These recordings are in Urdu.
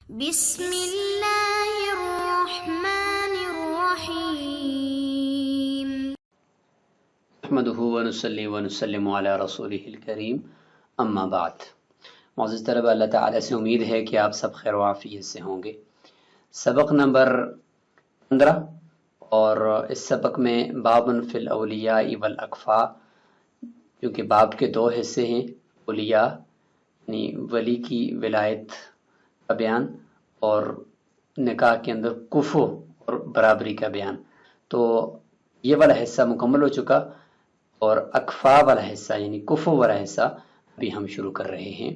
بسم اللہ الرحمن الرحیم نحمده ونصلی ونسلم علی رسولہ الکریم اما بعد۔ معزز طلبہ، اللہ تعالیٰ سے امید ہے کہ آپ سب خیر و عافیت سے ہوں گے۔ سبق نمبر 15 اور اس سبق میں بابٌ فی الاولیاء والاکفاء، کیونکہ باب کے دو حصے ہیں، اولیاء یعنی ولی کی ولایت کا بیان اور نکاح کے اندر کفو اور برابری کا بیان۔ تو یہ والا حصہ مکمل ہو چکا اور اکفا والا حصہ یعنی کفو والا حصہ ابھی ہم شروع کر رہے ہیں،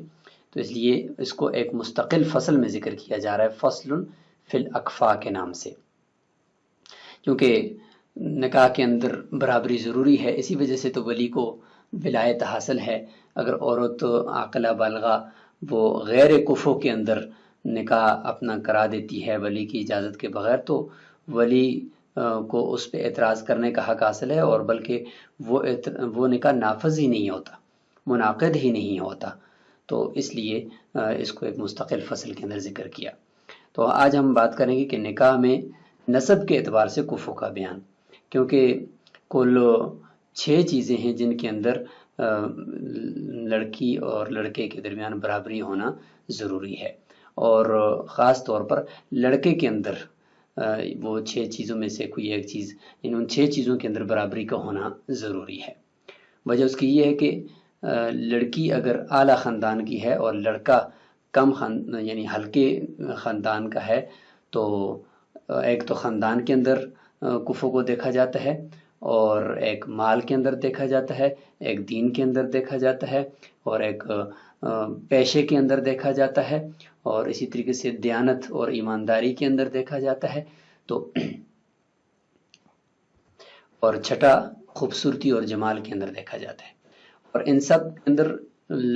تو اس لیے اس کو ایک مستقل فصل میں ذکر کیا جا رہا ہے، فصل فی الاکفا کے نام سے، کیونکہ نکاح کے اندر برابری ضروری ہے۔ اسی وجہ سے تو ولی کو ولایت حاصل ہے۔ اگر عورت عاقلہ بالغہ وہ غیر کفو کے اندر نکاح اپنا کرا دیتی ہے ولی کی اجازت کے بغیر، تو ولی کو اس پہ اعتراض کرنے کا حق حاصل ہے، اور بلکہ وہ نکاح نافذ ہی نہیں ہوتا، منعقد ہی نہیں ہوتا۔ تو اس لیے اس کو ایک مستقل فصل کے اندر ذکر کیا۔ تو آج ہم بات کریں گے کہ نکاح میں نسب کے اعتبار سے کفو کا بیان، کیونکہ کل 6 چیزیں ہیں جن کے اندر لڑکی اور لڑکے کے درمیان برابری ہونا ضروری ہے، اور خاص طور پر لڑکے کے اندر وہ 6 چیزوں میں سے کوئی ایک چیز، یعنی ان 6 چیزوں کے اندر برابری کا ہونا ضروری ہے۔ وجہ اس کی یہ ہے کہ لڑکی اگر اعلیٰ خاندان کی ہے اور لڑکا کم یعنی ہلکے خاندان کا ہے، تو ایک تو خاندان کے اندر کفو کو دیکھا جاتا ہے، اور ایک مال کے اندر دیکھا جاتا ہے، ایک دین کے اندر دیکھا جاتا ہے، اور ایک پیشے کے اندر دیکھا جاتا ہے، اور اسی طریقے سے دیانت اور ایمانداری کے اندر دیکھا جاتا ہے، تو اور چھٹا خوبصورتی اور جمال کے اندر دیکھا جاتا ہے۔ اور ان سب کے اندر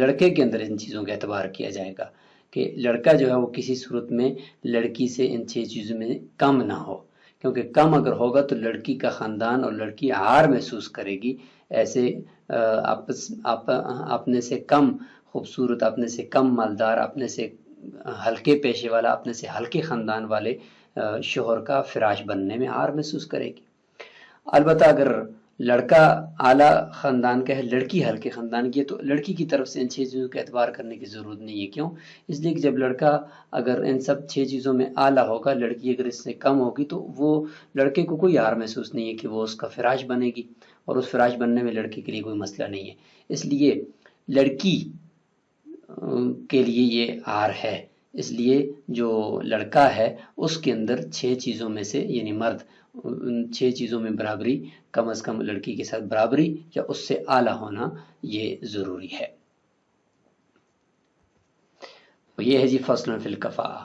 لڑکے کے اندر ان چیزوں کا اعتبار کیا جائے گا کہ لڑکا جو ہے وہ کسی صورت میں لڑکی سے ان 6 چیزوں میں کم نہ ہو، کیونکہ کم اگر ہوگا تو لڑکی کا خاندان اور لڑکی عار محسوس کرے گی، ایسے اپنے سے کم خوبصورت، اپنے سے کم مالدار، اپنے سے ہلکے پیشے والا، اپنے سے ہلکے خاندان والے شوہر کا فراش بننے میں عار محسوس کرے گی۔ البتہ اگر لڑکا اعلیٰ خاندان کا ہے، لڑکی ہلکے خاندان کی ہے، تو لڑکی کی طرف سے ان 6 چیزوں کا اعتبار کرنے کی ضرورت نہیں ہے۔ کیوں؟ اس لیے کہ جب لڑکا اگر ان سب 6 چیزوں میں اعلیٰ ہوگا، لڑکی اگر اس سے کم ہوگی، تو وہ لڑکے کو کوئی عار محسوس نہیں ہے کہ وہ اس کا فراش بنے گی، اور اس فراش بننے میں لڑکے کے لیے کوئی مسئلہ نہیں ہے۔ اس لیے لڑکی کے لیے یہ عار ہے، اس لیے جو لڑکا ہے اس کے اندر 6 چیزوں میں سے یعنی مرد ان 6 چیزوں میں برابری، کم از کم لڑکی کے ساتھ برابری یا اس سے اعلیٰ ہونا یہ ضروری ہے۔ یہ ہے جی فصل فی الکفاء۔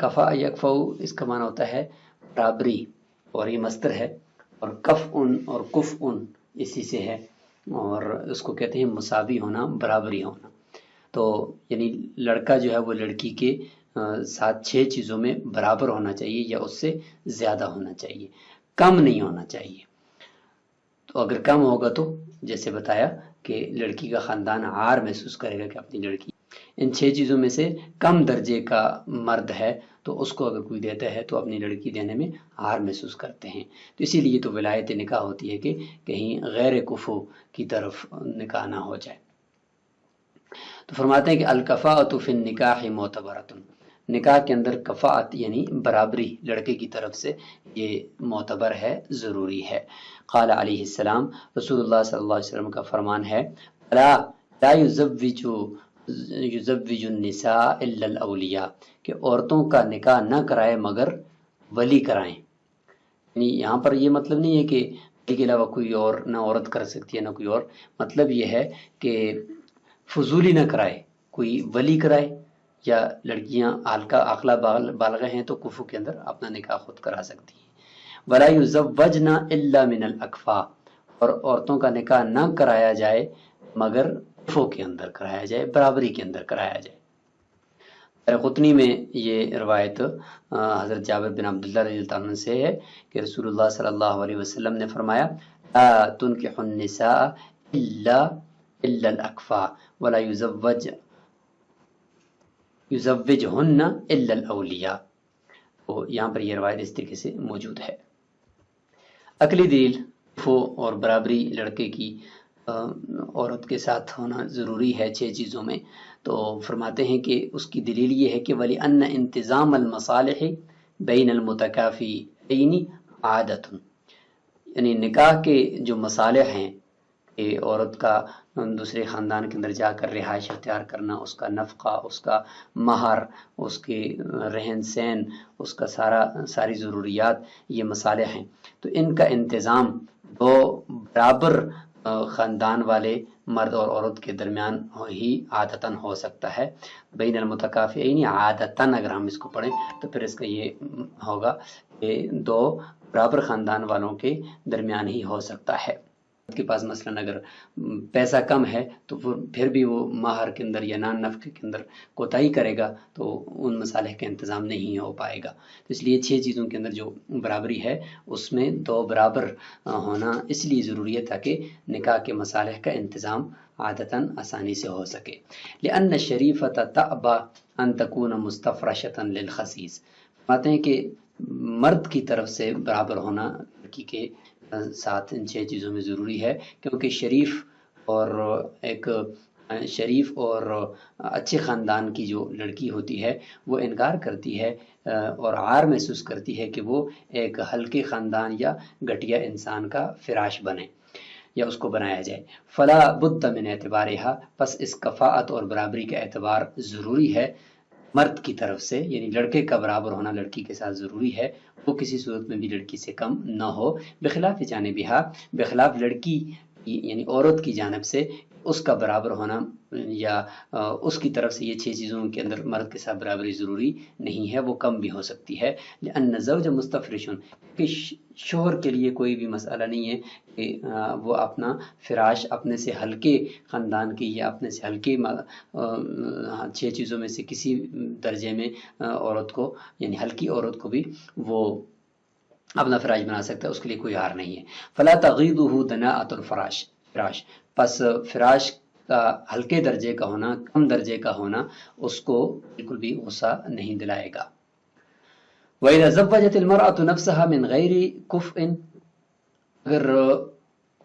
کفا یکفؤ، اس کا معنی ہوتا ہے برابری، اور یہ مصدر ہے، اور کفء اور کفء اسی سے ہے، اور اس کو کہتے ہیں مساوی ہونا، برابری ہونا۔ تو یعنی لڑکا جو ہے وہ لڑکی کے ساتھ 6 چیزوں میں برابر ہونا چاہیے یا اس سے زیادہ ہونا چاہیے، کم نہیں ہونا چاہیے۔ تو اگر کم ہوگا تو جیسے بتایا کہ لڑکی کا خاندان عار محسوس کرے گا کہ اپنی لڑکی ان 6 چیزوں میں سے کم درجے کا مرد ہے، تو اس کو اگر کوئی دیتا ہے تو اپنی لڑکی دینے میں عار محسوس کرتے ہیں۔ تو اسی لیے تو ولایت نکاح ہوتی ہے کہ کہیں غیر کفو کی طرف نکاح نہ ہو جائے۔ تو فرماتے ہیں کہ الکفاءۃ فی النکاح معتبرۃ، نکاح کے اندر کفاءت یعنی برابری لڑکے کی طرف سے یہ معتبر ہے، ضروری ہے۔ قال علیہ السلام، رسول اللہ صلی اللہ علیہ وسلم کا فرمان ہے، لا یزوج النساء الا الاولیاء، کہ عورتوں کا نکاح نہ کرائے مگر ولی کرائیں۔ یعنی یہاں پر یہ مطلب نہیں ہے کہ ولی کے علاوہ کوئی اور نہ عورت کر سکتی ہے نہ کوئی اور، مطلب یہ ہے کہ فضولی نہ کرائے، کوئی ولی کرائے، یا لڑکیاں عاقلہ بالغہ ہیں تو کفو کے اندر اپنا نکاح خود کرا سکتی ہیں۔ ولا یزوجن الا من الاکفاء، اور عورتوں کا نکاح نہ کرایا جائے مگر کفو کے اندر کرایا جائے، برابری کے اندر کرایا جائے۔ قطنی میں یہ روایت حضرت جابر بن عبداللہ رضی اللہ عنہ سے ہے کہ رسول اللہ صلی اللہ علیہ وسلم نے فرمایا، لا تنکح النساء الا الاکفاء ولا یزوجہن الا الاولیاء، تو یہاں پر یہ روایت اس طریقے سے موجود ہے۔ عقلی دلیل کفو اور برابری لڑکے کی عورت کے ساتھ ہونا ضروری ہے 6 چیزوں میں، تو فرماتے ہیں کہ اس کی دلیل یہ ہے کہ وَلِأَنَّ انتظام المصالح بین المتکافئین عادۃ، یعنی نکاح کے جو مصالح ہیں کہ عورت کا دوسرے خاندان کے اندر جا کر رہائش اختیار کرنا، اس کا نفقہ، اس کا مہر، اس کے رہن سہن، اس کا ساری ضروریات، یہ مصالح ہیں، تو ان کا انتظام دو برابر خاندان والے مرد اور عورت کے درمیان ہی عادتاً ہو سکتا ہے۔ بین المتکافئین عادتاً اگر ہم اس کو پڑھیں تو پھر اس کا یہ ہوگا کہ دو برابر خاندان والوں کے درمیان ہی ہو سکتا ہے۔ کے پاس مثلاً اگر پیسہ کم ہے تو پھر بھی وہ مہر کے اندر یا نان نفقے کے اندر کوتاہی کرے گا تو ان مصالح کا انتظام نہیں ہو پائے گا۔ تو اس لیے 6 چیزوں کے اندر جو برابری ہے اس میں 2 برابر ہونا اس لیے ضروری ہے تاکہ نکاح کے مصالح کا انتظام عادتاً آسانی سے ہو سکے۔ لأن الشریفۃ تأبی ان تکون مستفرشۃ للخسیس، فرماتے ہیں کہ مرد کی طرف سے برابر ہونا لڑکی کے ساتھ ان 6 چیزوں میں ضروری ہے، کیونکہ شریف اور اچھے خاندان کی جو لڑکی ہوتی ہے وہ انکار کرتی ہے اور عار محسوس کرتی ہے کہ وہ ایک ہلکے خاندان یا گھٹیا انسان کا فراش بنے یا اس کو بنایا جائے۔ فلا بد من اعتبارها، پس اس کفاءت اور برابری کا اعتبار ضروری ہے مرد کی طرف سے، یعنی لڑکے کا برابر ہونا لڑکی کے ساتھ ضروری ہے، وہ کسی صورت میں بھی لڑکی سے کم نہ ہو۔ بخلاف جانبہا، بخلاف لڑکی یعنی عورت کی جانب سے اس کا برابر ہونا یا اس کی طرف سے یہ 6 چیزوں کے اندر مرد کے ساتھ برابری ضروری نہیں ہے، وہ کم بھی ہو سکتی ہے۔ لأن الزوج مستفرش، کہ شوہر کے لیے کوئی بھی مسئلہ نہیں ہے کہ وہ اپنا فراش اپنے سے ہلکے خاندان کی یا اپنے سے ہلکے 6 چیزوں میں سے کسی درجے میں عورت کو یعنی ہلکی عورت کو بھی وہ اپنا فراش بنا سکتا ہے، اس کے لیے کوئی عار نہیں ہے۔ فلا تغیضہ دناءۃ الفراش، پس فراش کا ہلکے درجے کا ہونا، کم درجے کا ہونا اس کو بالکل بھی غصہ نہیں دلائے گا۔ وَإِذَا زَوَّجَتِ الْمَرْأَةُ نَفْسَهَا مِنْ غَيْرِ كُفْءٍ، اگر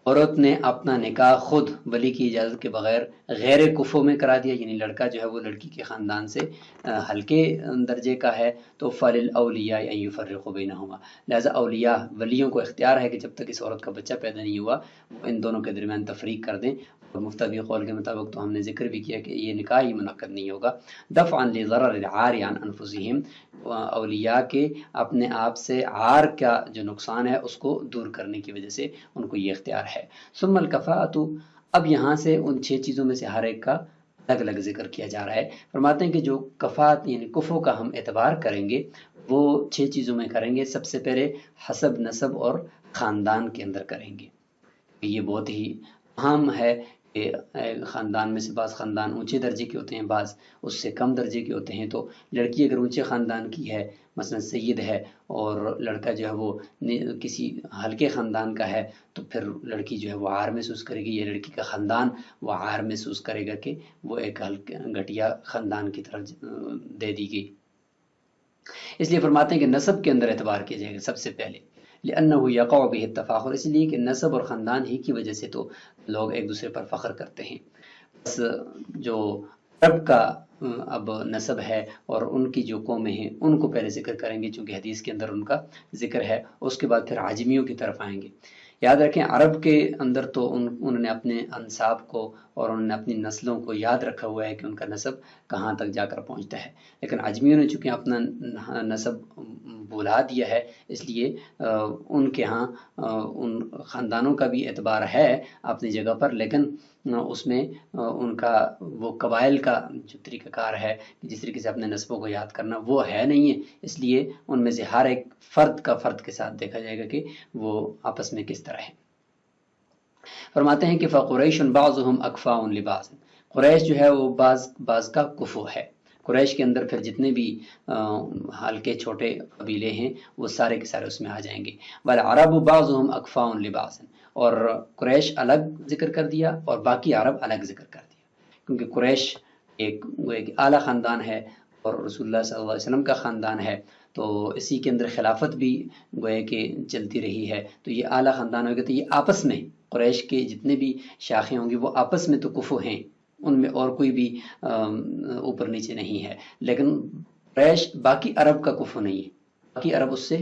عورت نے اپنا نکاح خود ولی کی اجازت کے بغیر غیر کفو میں کرا دیا، یعنی لڑکا جو ہے وہ لڑکی کے خاندان سے ہلکے درجے کا ہے، تو فَلِلْأَوْلِيَاءِ أَن يُفَرِّقُوا بَيْنَهُمَا، لہذا اولیاء ولیوں کو اختیار ہے کہ جب تک اس عورت کا بچہ پیدا نہیں ہوا وہ ان دونوں کے درمیان تفریق کر دیں، اور مفتدی قول کے مطابق تو ہم نے ذکر بھی کیا کہ یہ نکاح ہی منعقد نہیں ہوگا۔ دفعاً لضرر العار عن انفسہم، اولیاء کے اپنے آپ سے عار کا جو نقصان ہے اس کو دور کرنے کی وجہ سے ان کو یہ اختیار ہے۔ ثم الکفاءۃ، اب یہاں سے ان 6 چیزوں میں سے ہر ایک کا الگ الگ ذکر کیا جا رہا ہے۔ فرماتے ہیں کہ جو کفاءت یعنی کفو کا ہم اعتبار کریں گے وہ 6 چیزوں میں کریں گے۔ سب سے پہلے حسب، نسب اور خاندان کے اندر کریں گے، یہ بہت ہی اہم ہے کہ خاندان میں سے بعض خاندان اونچے درجے کے ہوتے ہیں، بعض اس سے کم درجے کے ہوتے ہیں، تو لڑکی اگر اونچے خاندان کی ہے مثلا سید ہے اور لڑکا جو ہے وہ کسی ہلکے خاندان کا ہے تو پھر لڑکی جو ہے وہ عار محسوس کرے گی، یا لڑکی کا خاندان وہ عار محسوس کرے گا کہ وہ ایک گھٹیا خاندان کی طرف دے دی گئی۔ اس لیے فرماتے ہیں کہ نسب کے اندر اعتبار کیا جائے گا سب سے پہلے، لأنه يقع به التفاخر، اس لیے کہ نسب اور خاندان ہی کی وجہ سے تو لوگ ایک دوسرے پر فخر کرتے ہیں۔ بس جو عرب کا اب نسب ہے اور ان کی جو قومیں ہیں ان کو پہلے ذکر کریں گے چونکہ حدیث کے اندر ان کا ذکر ہے، اس کے بعد پھر عجمیوں کی طرف آئیں گے۔ یاد رکھیں عرب کے اندر تو انہوں نے اپنے انساب کو اور انہوں نے اپنی نسلوں کو یاد رکھا ہوا ہے کہ ان کا نسب کہاں تک جا کر پہنچتا ہے، لیکن عجمیوں نے چونکہ اپنا نسب بھلا دیا ہے اس لیے ان کے ہاں ان خاندانوں کا بھی اعتبار ہے اپنی جگہ پر، لیکن اس میں ان کا وہ قبائل کا جو طریقہ کار ہے جس طریقے سے اپنے نسبوں کو یاد کرنا وہ ہے نہیں ہے، اس لیے ان میں سے ہر ایک فرد کا فرد کے ساتھ دیکھا جائے گا کہ وہ آپس میں کس طرح ہے۔ فرماتے ہیں کہ فَقُرَيْشٌ بَعْضُهُمْ أَكْفَاءٌ لِبَعْضٍ، قریش جو ہے وہ بعض کا کفو ہے۔ قریش کے اندر پھر جتنے بھی ہلکے چھوٹے قبیلے ہیں وہ سارے کے سارے اس میں آ جائیں گے۔ وَالْعَرَبُ بَعْضُهُمْ أَكْفَاءٌ لِبَعْضٍ، اور قریش الگ ذکر کر دیا اور باقی عرب الگ ذکر کر دیا، کیونکہ قریش ایک اعلیٰ خاندان ہے اور رسول اللہ صلی اللہ علیہ وسلم کا خاندان ہے تو اسی کے اندر خلافت بھی گویا کہ چلتی رہی ہے، تو یہ اعلیٰ خاندان ہوگا، تو یہ آپس میں قریش کے جتنے بھی شاخیں ہوں گی وہ آپس میں تو کفو ہیں، ان میں اور کوئی بھی اوپر نیچے نہیں ہے، لیکن قریش باقی عرب کا کفو نہیں ہے، باقی عرب اس سے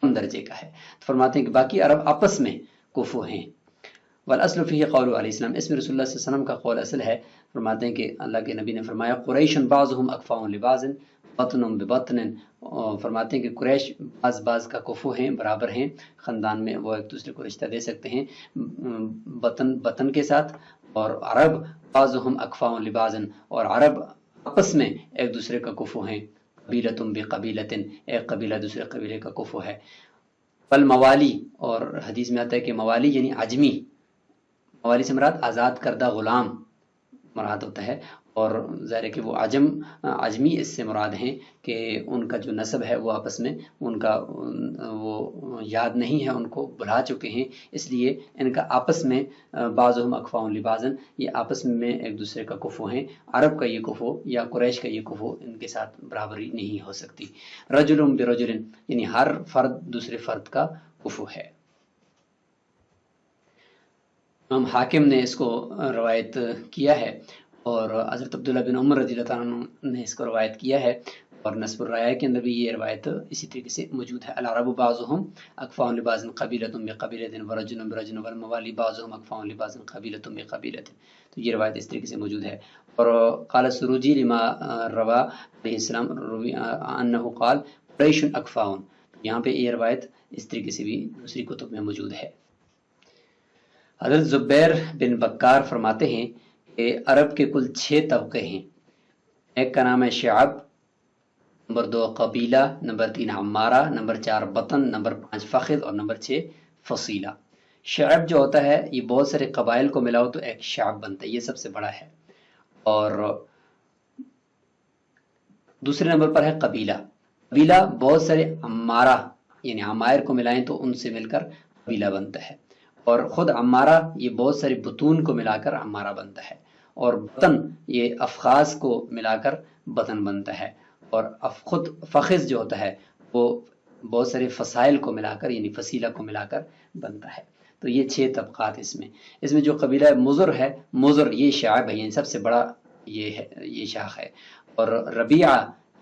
کم درجے کا ہے، فرماتے ہیں کہ باقی عرب آپس میں کفو ہیں۔ والاصل فیہ قول علیہ السلام، اس میں رسول اللہ صلی اللہ علیہ وسلم کا قول اصل ہے، فرماتے ہیں کہ اللہ کے نبی نے فرمایا قریش بعضهم اکفاء لبعض بطن ببطن، فرماتے ہیں کہ قریش بعض کا کفو ہیں، برابر ہیں، خاندان میں وہ ایک دوسرے کو رشتہ دے سکتے ہیں بطن کے ساتھ، اور عرب بعضهم اکفاء لبعض، اور عرب آپس میں ایک دوسرے کا کفو ہیں، قبیلۃ بقبیلۃ، ایک قبیلہ دوسرے قبیلے کا کفو ہے۔ فالموالی، اور حدیث میں آتا ہے کہ موالی یعنی عجمی، موالی سے مراد آزاد کردہ غلام مراد ہوتا ہے، اور ظاہر ہے کہ وہ عجمی اس سے مراد ہیں کہ ان کا جو نسب ہے وہ آپس میں ان کا وہ یاد نہیں ہے، ان کو بھلا چکے ہیں، اس لیے ان کا آپس میں بعضهم اکفاء لبعض، یہ آپس میں ایک دوسرے کا کفو ہیں، عرب کا یہ کفو یا قریش کا یہ کفو ان کے ساتھ برابری نہیں ہو سکتی۔ رجل برجل، یعنی ہر فرد دوسرے فرد کا کفو ہے۔ امام حاکم نے اس کو روایت کیا ہے، اور حضرت عبداللہ بن عمر رضی اللہ عنہ نے اس کو روایت کیا ہے، اور نسب الرایہ کے اندر بھی یہ روایت اسی طریقے سے موجود ہے۔ العرب بعضهم اکفاء لبعض قبیلۃ بقبیلۃ ورجل برجل والموالی بعضهم اکفاء لبعض قبیلۃ بقبیلۃ، تو یہ روایت اس طریقے سے موجود ہے۔ اور قال السروجی لما روا علیہ السلام انه قال قریش اکفاء، یہاں پہ یہ روایت اس طریقے سے بھی دوسری کتب میں موجود ہے۔ حضرت زبیر بن بکار فرماتے ہیں کہ عرب کے کل 6 طبقے ہیں، ایک کا نام ہے شعب، نمبر 2 قبیلہ، نمبر 3 عمارہ، نمبر 4 بطن، نمبر 5 فخذ، اور نمبر 6 فصیلہ۔ شعب جو ہوتا ہے یہ بہت سارے قبائل کو ملاؤ تو ایک شعب بنتا ہے، یہ سب سے بڑا ہے، اور دوسرے نمبر پر ہے قبیلہ۔ قبیلہ بہت سارے عمارہ یعنی عمائر کو ملائیں تو ان سے مل کر قبیلہ بنتا ہے، اور خود عمارہ یہ بہت سارے بطون کو ملا کر عمارہ بنتا ہے، اور بطن یہ افخاذ کو ملا کر بطن بنتا ہے، اور خود فخذ جو ہوتا ہے وہ بہت سارے فصائل کو ملا کر یعنی فصیلہ کو ملا کر بنتا ہے۔ تو یہ 6 طبقات اس میں جو قبیلہ مضر ہے، مضر یہ شعب ہے، یعنی سب سے بڑا یہ شاخ ہے، اور ربیعہ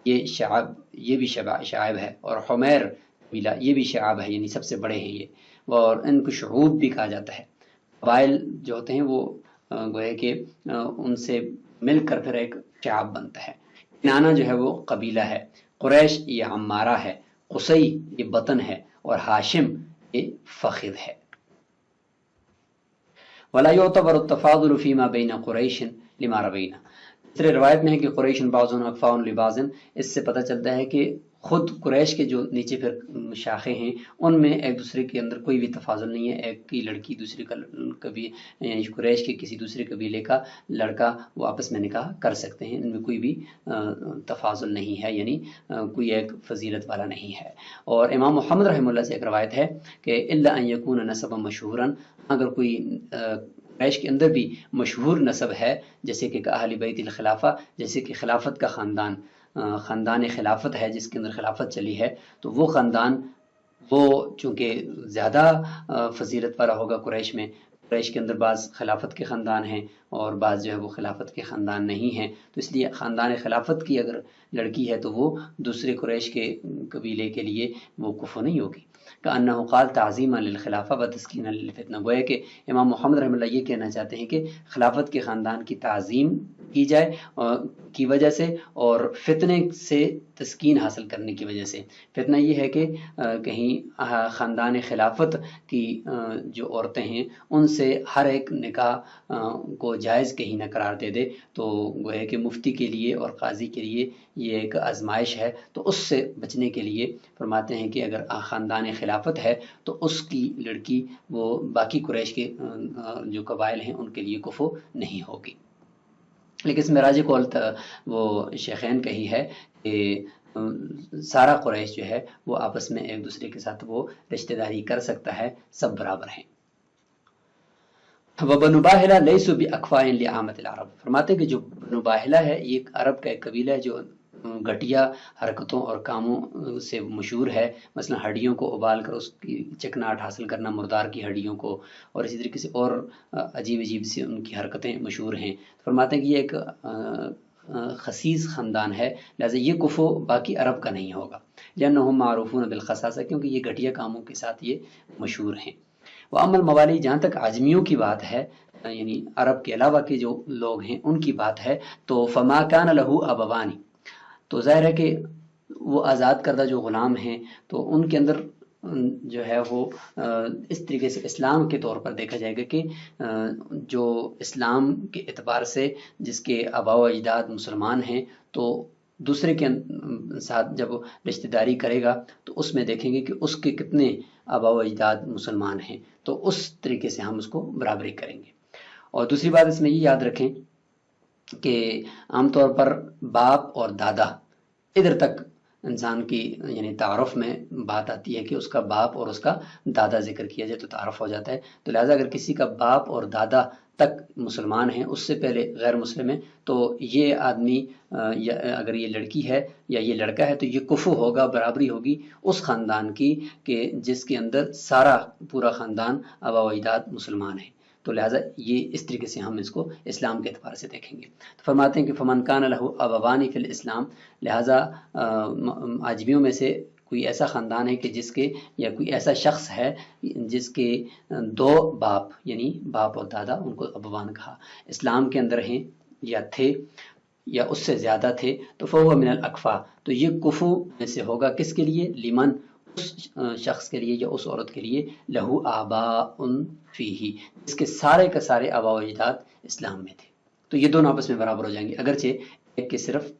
یہ شعب، یہ بھی شعب ہے، اور حمیر قبیلہ یہ بھی شعب ہے، یعنی سب سے بڑے ہیں یہ، اور ان کو شعوب بھی کہا جاتا ہے۔ قبائل جو ہوتے ہیں وہ گویا کہ ان سے مل کر پھر ایک شعب بنتا ہے۔ کنانہ جو ہے وہ قبیلہ ہے، قریش یہ عمارہ ہے، قصی یہ بطن ہے، اور ہاشم یہ فخذ ہے۔ ولا يعتبر التفاضل فيما بين قریش لما روینا، دوسرے روایت میں ہے کہ قریش بعضهم اکفاء لبعض، اس سے پتہ چلتا ہے کہ خود قریش کے جو نیچے پھر شاخیں ہیں ان میں ایک دوسرے کے اندر کوئی بھی تفاضل نہیں ہے، ایک کی لڑکی دوسرے کا کبھی یعنی قریش کے کسی دوسرے قبیلے کا لڑکا وہ آپس میں نکاح کر سکتے ہیں، ان میں کوئی بھی تفاضل نہیں ہے، یعنی کوئی ایک فضیلت والا نہیں ہے۔ اور امام محمد رحمہ اللہ سے ایک روایت ہے کہ الا ان یکون نسبا مشہورا، اگر کوئی قریش کے اندر بھی مشہور نسب ہے، جیسے کہ اہل بیت الخلافہ، جیسے کہ خلافت کا خاندان خلافت ہے جس کے اندر خلافت چلی ہے، تو وہ خاندان وہ چونکہ زیادہ فضیلت والا ہوگا قریش میں، قریش کے اندر بعض خلافت کے خاندان ہیں اور بعض جو ہے وہ خلافت کے خاندان نہیں ہیں، تو اس لیے خاندان خلافت کی اگر لڑکی ہے تو وہ دوسرے قریش کے قبیلے کے لیے وہ کفو نہیں ہوگی۔ کأنہ قال تعظیما للخلافہ وتسکینا للفتنہ، گویا کہ امام محمد رحمہ اللہ یہ کہنا چاہتے ہیں کہ خلافت کے خاندان کی تعظیم کی جائے کی وجہ سے، اور فتنے سے تسکین حاصل کرنے کی وجہ سے۔ فتنہ یہ ہے کہ کہیں خاندان خلافت کی جو عورتیں ہیں ان سے ہر ایک نکاح کو جائز کہیں نہ قرار دے تو گویا کہ مفتی کے لیے اور قاضی کے لیے یہ ایک آزمائش ہے، تو اس سے بچنے کے لیے فرماتے ہیں کہ اگر خاندان خلافت ہے تو اس کی لڑکی وہ باقی قریش کے جو قبائل ہیں ان کے لیے کفو نہیں ہوگی۔ لیکن اس میں راجح قول وہ شیخین کا ہی ہے کہ سارا قریش جو ہے وہ آپس میں ایک دوسرے کے ساتھ وہ رشتہ داری کر سکتا ہے، سب برابر ہیں۔ وبنو باہلہ لیسوا باکفاء لعامۃ العرب، فرماتے ہیں کہ جو بنو باہلہ ہے یہ عرب کا ایک قبیلہ ہے جو گھٹیا حرکتوں اور کاموں سے مشہور ہے، مثلا ہڈیوں کو ابال کر اس کی چکناہٹ حاصل کرنا، مردار کی ہڈیوں کو، اور اسی طریقے سے اور عجیب عجیب سی ان کی حرکتیں مشہور ہیں۔ فرماتے ہیں کہ یہ ایک خسیس خاندان ہے، لہٰذا یہ کفو باقی عرب کا نہیں ہوگا، لأنہم معروفون بالخساسہ، کیونکہ یہ گھٹیا کاموں کے ساتھ یہ مشہور ہیں۔ وأما الموالی، جہاں تک عجمیوں کی بات ہے، یعنی عرب کے علاوہ کے جو لوگ ہیں ان کی بات ہے، تو فما کان لہ ابوانی، تو ظاہر ہے کہ وہ آزاد کردہ جو غلام ہیں تو ان کے اندر جو ہے وہ اس طریقے سے اسلام کے طور پر دیکھا جائے گا کہ جو اسلام کے اعتبار سے جس کے آباء و اجداد مسلمان ہیں، تو دوسرے کے ساتھ جب رشتہ داری کرے گا تو اس میں دیکھیں گے کہ اس کے کتنے آباء و اجداد مسلمان ہیں، تو اس طریقے سے ہم اس کو برابری کریں گے۔ اور دوسری بات اس میں یہ یاد رکھیں کہ عام طور پر باپ اور دادا ادھر تک انسان کی یعنی تعارف میں بات آتی ہے کہ اس کا باپ اور اس کا دادا ذکر کیا جائے تو تعارف ہو جاتا ہے، تو لہٰذا اگر کسی کا باپ اور دادا تک مسلمان ہیں، اس سے پہلے غیر مسلم ہیں، تو یہ آدمی اگر یہ لڑکی ہے یا یہ لڑکا ہے تو یہ کفو ہوگا، برابری ہوگی اس خاندان کی کہ جس کے اندر سارا پورا خاندان آباء و اجداد مسلمان ہیں، تو لہٰذا یہ اس طریقے سے ہم اس کو اسلام کے اعتبار سے دیکھیں گے۔ تو فرماتے ہیں کہ فمن کان لہ ابوانی فی الاسلام، لہٰذا عجمیوں میں سے کوئی ایسا خاندان ہے کہ جس کے یا کوئی ایسا شخص ہے جس کے دو باپ یعنی باپ اور دادا، ان کو ابوان کہا، اسلام کے اندر ہیں یا تھے یا اس سے زیادہ تھے، تو فہو من الاکفا، تو یہ کفو میں سے ہوگا، کس کے لیے؟ لمن، اس شخص کے لیے یا اس عورت کے لیے، لہو آباء فیہ، اس کے سارے کا سارے آباء و اجداد اسلام میں تھے، تو یہ دونوں آپس میں برابر ہو جائیں گے، اگرچہ ایک کے صرف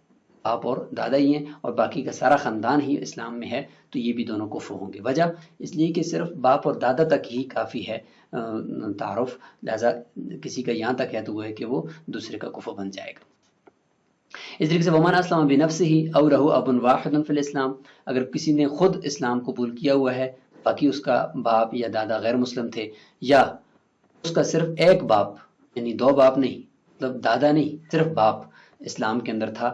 باپ اور دادا ہی ہیں اور باقی کا سارا خاندان ہی اسلام میں ہے، تو یہ بھی دونوں کفو ہوں گے۔ وجہ اس لیے کہ صرف باپ اور دادا تک ہی کافی ہے تعارف، لہذا کسی کا یہاں تک ہے تو وہ ہے کہ وہ دوسرے کا کفو بن جائے گا۔ اس طریقے سے ومن اسلم بنفسہ او لہ اب واحد فی الاسلام، اگر کسی نے خود اسلام قبول کیا ہوا ہے باقی اس کا باپ یا دادا غیر مسلم تھے، یا اس کا صرف ایک باپ یعنی دو باپ نہیں، مطلب دادا نہیں، صرف باپ اسلام کے اندر تھا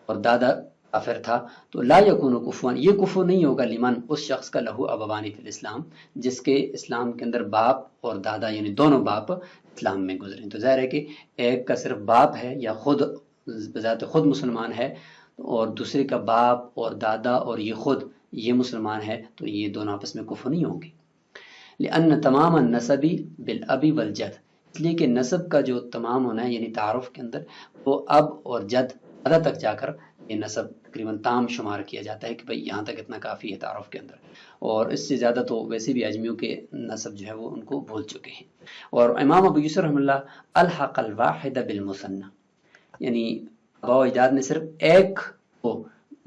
اور دادا کافر تھا، تو لا یکون کفوان، یہ کفو نہیں ہوگا لمن، اس شخص کا لہو ابوانی فی الاسلام جس کے اسلام کے اندر باپ اور دادا یعنی دونوں باپ اسلام میں گزرے۔ تو ظاہر ہے کہ ایک کا صرف باپ ہے یا خود بذات خود مسلمان ہے اور دوسرے کا باپ اور دادا اور یہ خود یہ مسلمان ہے، تو یہ دونوں آپس میں کفو نہیں ہوں گے۔ لأن تمام النسب بالابی والجد، اس لیے کہ نسب کا جو تمام ہونا ہے یعنی تعارف کے اندر وہ اب اور جد دادا تک جا کر یہ نسب تقریباً تام شمار کیا جاتا ہے کہ بھئی یہاں تک اتنا کافی ہے تعارف کے اندر، اور اس سے زیادہ تو ویسے بھی عجمیوں کے نسب جو ہے وہ ان کو بھول چکے ہیں۔ اور امام ابو یوسف رحمہ اللہ الحق الواحد بالمثنى، یعنی آباء و اجداد میں صرف ایک کو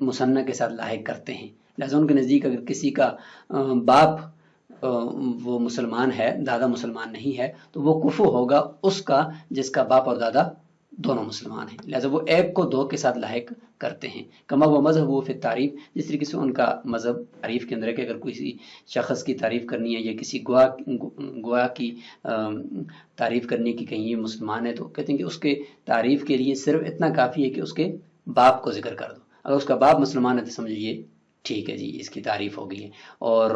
مثنیٰ کے ساتھ لاحق کرتے ہیں، لہذا ان کے نزدیک اگر کسی کا باپ وہ مسلمان ہے، دادا مسلمان نہیں ہے، تو وہ کفو ہوگا اس کا جس کا باپ اور دادا دونوں مسلمان ہیں، لہذا وہ ایک کو دو کے ساتھ لاحق کرتے ہیں۔ کما وہ مذہب وہ فی تعریف، جس طریقے سے ان کا مذہب تعریف کے اندر ہے کہ اگر کسی شخص کی تعریف کرنی ہے یا کسی گواہ کی تعریف کرنی ہے کہ کہیں یہ مسلمان ہے، تو کہتے ہیں کہ اس کے تعریف کے لیے صرف اتنا کافی ہے کہ اس کے باپ کو ذکر کر دو، اگر اس کا باپ مسلمان ہے تو سمجھو یہ ٹھیک ہے جی اس کی تعریف ہو گئی ہے، اور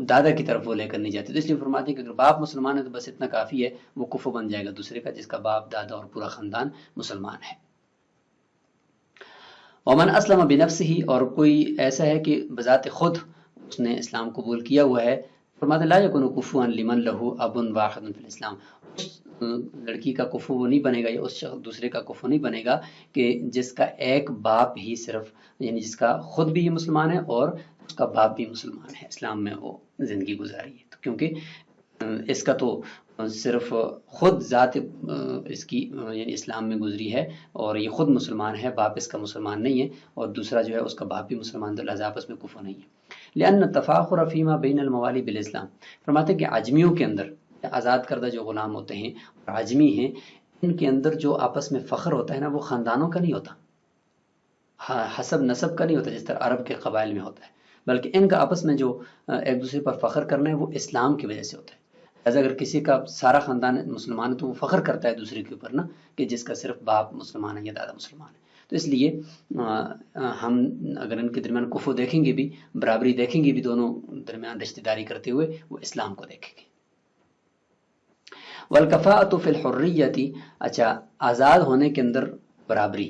دادا کی طرف وہ لے کر نہیں جاتے، تو اس لیے فرماتے ہیں کہ اگر باپ مسلمان ہے تو بس اتنا کافی ہے، وہ کفو بن جائے گا دوسرے کا جس کا باپ دادا اور پورا خاندان مسلمان ہے۔ ومن اسلم بنفسہ، اور کوئی ایسا ہے کہ بذات خود اس نے اسلام قبول کیا ہوا ہے، فرماتے لا یکون کفوا لمن لہ اب واحد فی الاسلام، اس لڑکی کا کفو وہ نہیں بنے گا یا اس شخص دوسرے کا کفو نہیں بنے گا کہ جس کا ایک باپ ہی صرف یعنی جس کا خود بھی مسلمان ہے اور اس کا باپ بھی مسلمان ہے، اسلام میں وہ زندگی گزاری ہے، تو کیونکہ اس کا تو صرف خود ذات اس کی یعنی اسلام میں گزری ہے اور یہ خود مسلمان ہے، باپ اس کا مسلمان نہیں ہے، اور دوسرا جو ہے اس کا باپ بھی مسلمان، تو لہذا آپس میں کفو نہیں ہے۔ لأن التفاخر فیما بین الموالی بالاسلام، فرماتے ہیں کہ عجمیوں کے اندر آزاد کردہ جو غلام ہوتے ہیں اور عجمی ہیں، ان کے اندر جو آپس میں فخر ہوتا ہے نا وہ خاندانوں کا نہیں ہوتا، حسب نسب کا نہیں ہوتا جس طرح عرب کے قبائل میں ہوتا ہے، بلکہ ان کا آپس میں جو ایک دوسرے پر فخر کرنا ہے وہ اسلام کی وجہ سے ہوتا ہے۔ لہٰذا اگر کسی کا سارا خاندان مسلمان ہے تو وہ فخر کرتا ہے دوسرے کے اوپر نا کہ جس کا صرف باپ مسلمان ہے یا دادا مسلمان ہے، تو اس لیے ہم اگر ان کے درمیان کفو دیکھیں گے بھی، برابری دیکھیں گے بھی دونوں درمیان رشتہ داری کرتے ہوئے، وہ اسلام کو دیکھیں گے۔ والکفاءۃ فی الحریۃ، اچھا آزاد ہونے کے اندر برابری،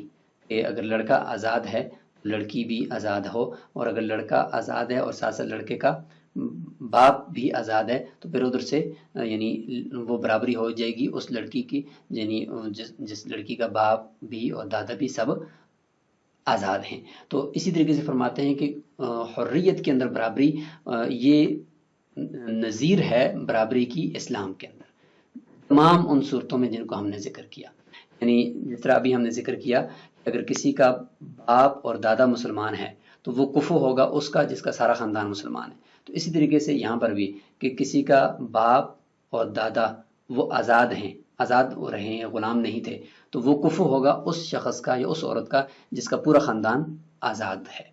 کہ اگر لڑکا آزاد ہے لڑکی بھی آزاد ہو، اور اگر لڑکا آزاد ہے اور ساتھ ساتھ لڑکے کا باپ بھی آزاد ہے تو پھر ادھر سے یعنی وہ برابری ہو جائے گی اس لڑکی کی، یعنی جس لڑکی کا باپ بھی اور دادا بھی سب آزاد ہیں۔ تو اسی طریقے سے فرماتے ہیں کہ حریت کے اندر برابری یہ نظیر ہے برابری کی اسلام کے اندر تمام ان صورتوں میں جن کو ہم نے ذکر کیا، یعنی جس طرح ابھی ہم نے ذکر کیا کہ اگر کسی کا باپ اور دادا مسلمان ہے تو وہ کفو ہوگا اس کا جس کا سارا خاندان مسلمان ہے۔ تو اسی طریقے سے یہاں پر بھی کہ کسی کا باپ اور دادا وہ آزاد ہیں، آزاد رہے ہیں، غلام نہیں تھے، تو وہ کفو ہوگا اس شخص کا یا اس عورت کا جس کا پورا خاندان آزاد ہے۔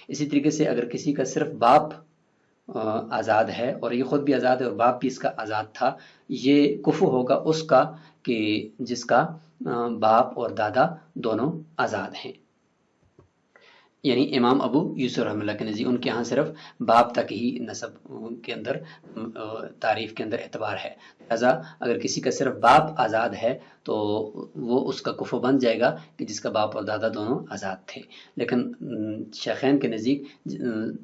اسی طریقے سے اگر کسی کا صرف باپ آزاد ہے اور یہ خود بھی آزاد ہے اور باپ بھی اس کا آزاد تھا، یہ کفو ہوگا اس کا کہ جس کا باپ اور دادا دونوں آزاد ہیں۔ یعنی امام ابو یوسف رحمۃ اللہ کے نزدیک ان کے ہاں صرف باپ تک ہی نسب کے اندر تعریف کے اندر اعتبار ہے، لہذا اگر کسی کا صرف باپ آزاد ہے تو وہ اس کا کفو بن جائے گا کہ جس کا باپ اور دادا دونوں آزاد تھے۔ لیکن شیخین کے نزدیک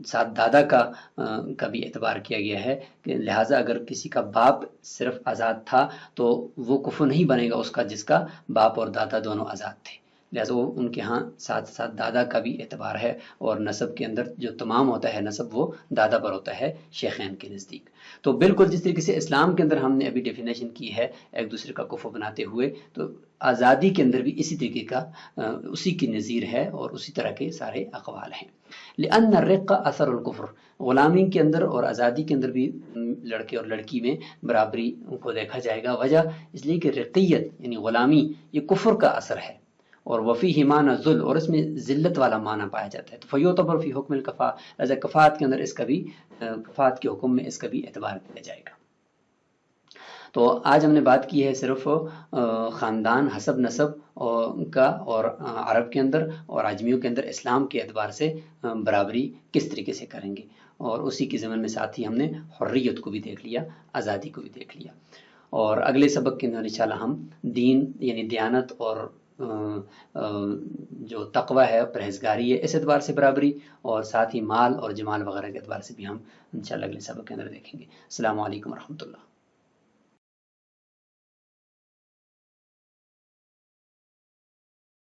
ساتھ دادا کا بھی اعتبار کیا گیا ہے کہ لہٰذا اگر کسی کا باپ صرف آزاد تھا تو وہ کفو نہیں بنے گا اس کا جس کا باپ اور دادا دونوں آزاد تھے، لہٰذا وہ ان کے ہاں ساتھ ساتھ دادا کا بھی اعتبار ہے، اور نسب کے اندر جو تمام ہوتا ہے نسب وہ دادا پر ہوتا ہے شیخین کے نزدیک۔ تو بالکل جس طریقے سے اسلام کے اندر ہم نے ابھی ڈیفینیشن کی ہے ایک دوسرے کا کفو بناتے ہوئے، تو آزادی کے اندر بھی اسی طریقے کا اسی کی نظیر ہے اور اسی طرح کے سارے اقوال ہیں۔ لأن الرق اثر الکفر، غلامی کے اندر اور آزادی کے اندر بھی لڑکے اور لڑکی میں برابری کو دیکھا جائے گا، وجہ اس لیے کہ رقیت یعنی غلامی یہ کفر کا اثر ہے، اور وفیہ معنی ذل، اور اس میں ذلت والا معنی پایا جاتا ہے، تو فیعتبر فی حکم الکفاء، لہذا کفاءت کے اندر اس کا بھی کفاءت کے حکم میں اس کا بھی اعتبار کیا جائے گا۔ تو آج ہم نے بات کی ہے صرف خاندان حسب نسب کا، اور عرب کے اندر اور عجمیوں کے اندر اسلام کے اعتبار سے برابری کس طریقے سے کریں گے، اور اسی کے ضمن میں ساتھ ہی ہم نے حریت کو بھی دیکھ لیا، آزادی کو بھی دیکھ لیا، اور اگلے سبق کے اندر انشاءاللہ ہم دین یعنی دیانت اور جو تقوی ہے پرہیزگاری ہے اس اعتبار سے برابری، اور ساتھ ہی مال اور جمال وغیرہ کے اعتبار سے بھی ہم انشاءاللہ اگلے سبق کے اندر دیکھیں گے۔ السلام علیکم ورحمۃ اللہ۔